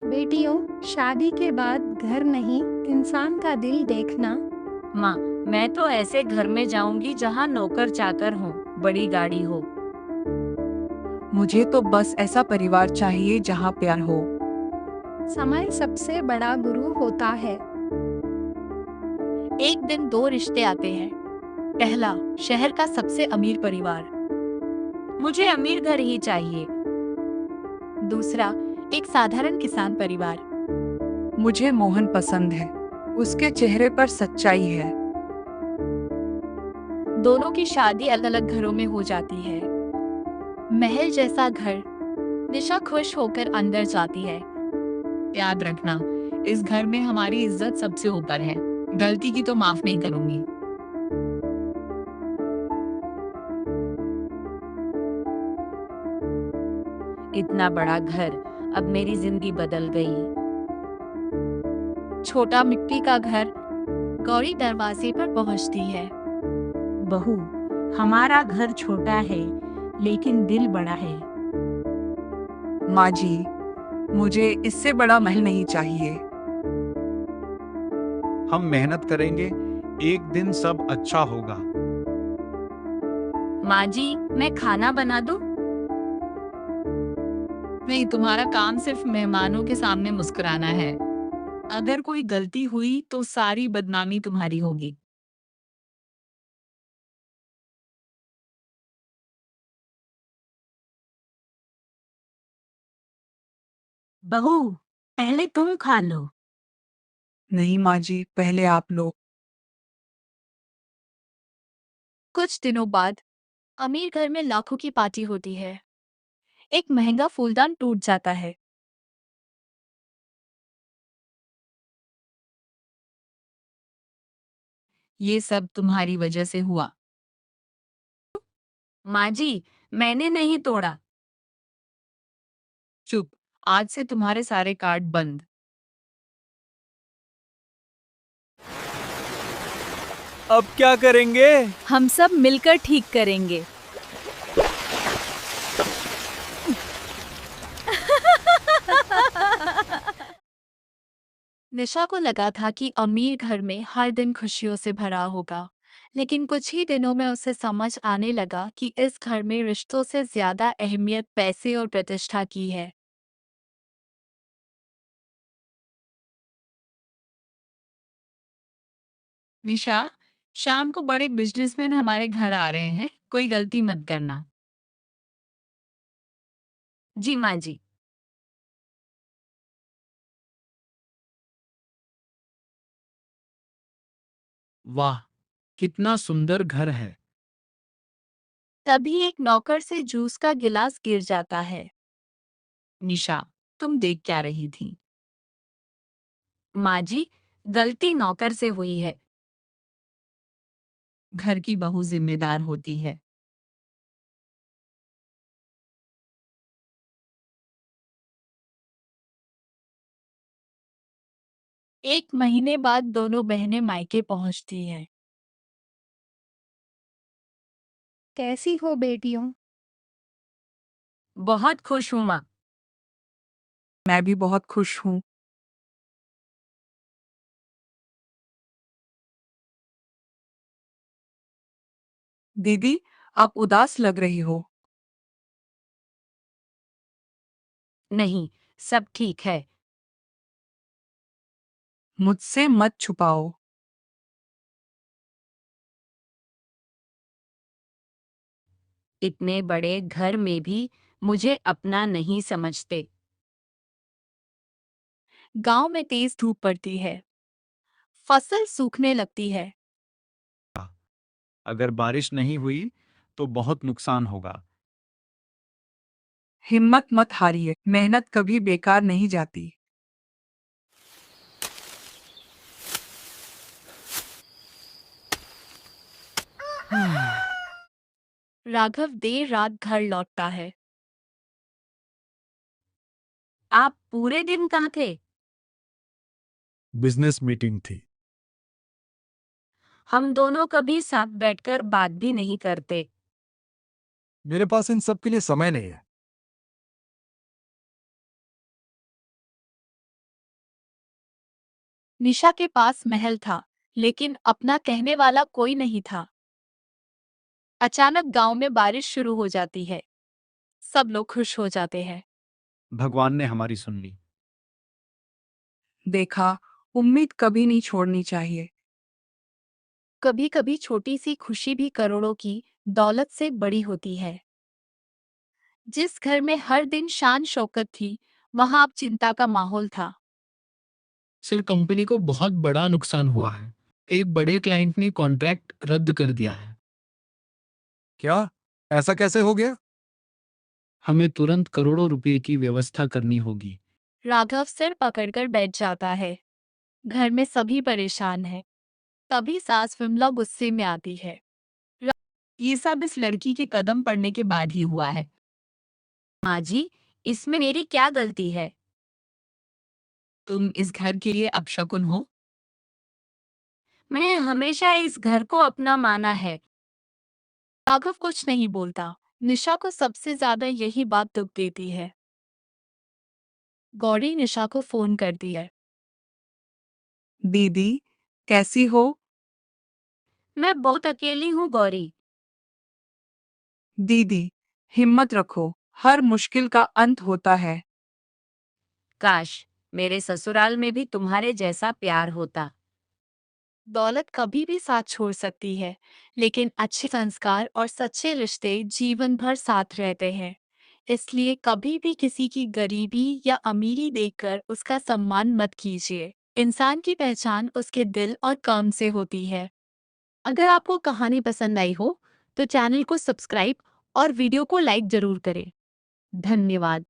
बेटियों, शादी के बाद घर नहीं, इंसान का दिल देखना। माँ, मैं तो ऐसे घर में जाऊंगी जहाँ नौकर चाकर हो, बड़ी गाड़ी हो। मुझे तो बस ऐसा परिवार चाहिए जहाँ प्यार हो। समय सबसे बड़ा गुरु होता है। एक दिन दो रिश्ते आते हैं। पहला, शहर का सबसे अमीर परिवार। मुझे अमीर घर ही चाहिए। दूसरा, एक साधारण किसान परिवार। मुझे मोहन पसंद है। उसके चेहरे पर सच्चाई है। दोनों की शादी अलग अलग घरों में हो जाती है। महल जैसा घर। निशा खुश होकर अंदर जाती है। याद रखना, इस घर में हमारी इज्जत सबसे ऊपर है। गलती की तो माफ नहीं करूंगी। इतना बड़ा घर, अब मेरी जिंदगी बदल गई। छोटा मिट्टी का घर। गौरी दरवाजे पर पहुंचती है। बहू, हमारा घर छोटा है, लेकिन दिल बड़ा है। माँ जी, मुझे इससे बड़ा महल नहीं चाहिए। हम मेहनत करेंगे, एक दिन सब अच्छा होगा। माँ जी, मैं खाना बना दूँ? नहीं, तुम्हारा काम सिर्फ मेहमानों के सामने मुस्कुराना है। अगर कोई गलती हुई तो सारी बदनामी तुम्हारी होगी। बहू, पहले तुम खा लो। नहीं माँ जी, पहले आप लो। कुछ दिनों बाद अमीर घर में लाखों की पार्टी होती है। एक महंगा फूलदान टूट जाता है। ये सब तुम्हारी वजह से हुआ। माँ जी, मैंने नहीं तोड़ा। चुप। आज से तुम्हारे सारे कार्ड बंद। अब क्या करेंगे? हम सब मिलकर ठीक करेंगे। निशा को लगा था कि अमीर घर में हर दिन खुशियों से भरा होगा, लेकिन कुछ ही दिनों में उसे समझ आने लगा कि इस घर में रिश्तों से ज्यादा अहमियत पैसे और प्रतिष्ठा की है। निशा, शाम को बड़े बिजनेसमैन हमारे घर आ रहे हैं, कोई गलती मत करना। जी माँ जी। वाह, कितना सुंदर घर है। तभी एक नौकर से जूस का गिलास गिर जाता है। निशा, तुम देख क्या रही थी? माँ जी, गलती नौकर से हुई है। घर की बहू जिम्मेदार होती है। एक महीने बाद दोनों बहनें मायके पहुंचती हैं। कैसी हो बेटियों? बहुत खुश हूँ माँ। मैं भी बहुत खुश हूँ। दीदी, आप उदास लग रही हो। नहीं, सब ठीक है। मुझसे मत छुपाओ। इतने बड़े घर में भी मुझे अपना नहीं समझते। गांव में तेज धूप पड़ती है। फसल सूखने लगती है। अगर बारिश नहीं हुई तो बहुत नुकसान होगा। हिम्मत मत हारिए, मेहनत कभी बेकार नहीं जाती। राघव देर रात घर लौटता है। आप पूरे दिन कहाँ थे? बिजनेस मीटिंग थी। हम दोनों कभी साथ बैठकर बात भी नहीं करते। मेरे पास इन सब के लिए समय नहीं है। निशा के पास महल था, लेकिन अपना कहने वाला कोई नहीं था। अचानक गांव में बारिश शुरू हो जाती है। सब लोग खुश हो जाते हैं। भगवान ने हमारी सुन ली। देखा, उम्मीद कभी नहीं छोड़नी चाहिए। कभी कभी छोटी सी खुशी भी करोड़ों की दौलत से बड़ी होती है। जिस घर में हर दिन शान शौकत थी, वहां अब चिंता का माहौल था। सर, कंपनी को बहुत बड़ा नुकसान हुआ है। एक बड़े क्लाइंट ने कॉन्ट्रैक्ट रद्द कर दिया है। क्या? ऐसा कैसे हो गया? हमें तुरंत करोड़ों रुपए की व्यवस्था करनी होगी। राघव सिर पकड़कर बैठ जाता है। घर में सभी परेशान हैं। तभी सास विमला गुस्से में आती है। ये सब इस लड़की के कदम पड़ने के बाद ही हुआ है। माँ जी, इसमें मेरी क्या गलती है? तुम इस घर के लिए अपशकुन हो। मैं हमेशा इस घर को अपना माना है। राघव कुछ नहीं बोलता। निशा को सबसे ज्यादा यही बात दुख देती है। गौरी निशा को फोन करती है। दीदी, कैसी हो? मैं बहुत अकेली हूँ गौरी। दीदी, हिम्मत रखो, हर मुश्किल का अंत होता है। काश मेरे ससुराल में भी तुम्हारे जैसा प्यार होता। दौलत कभी भी साथ छोड़ सकती है, लेकिन अच्छे संस्कार और सच्चे रिश्ते जीवन भर साथ रहते हैं। इसलिए कभी भी किसी की गरीबी या अमीरी देखकर उसका सम्मान मत कीजिए। इंसान की पहचान उसके दिल और काम से होती है। अगर आपको कहानी पसंद आई हो तो चैनल को सब्सक्राइब और वीडियो को लाइक जरूर करें। धन्यवाद।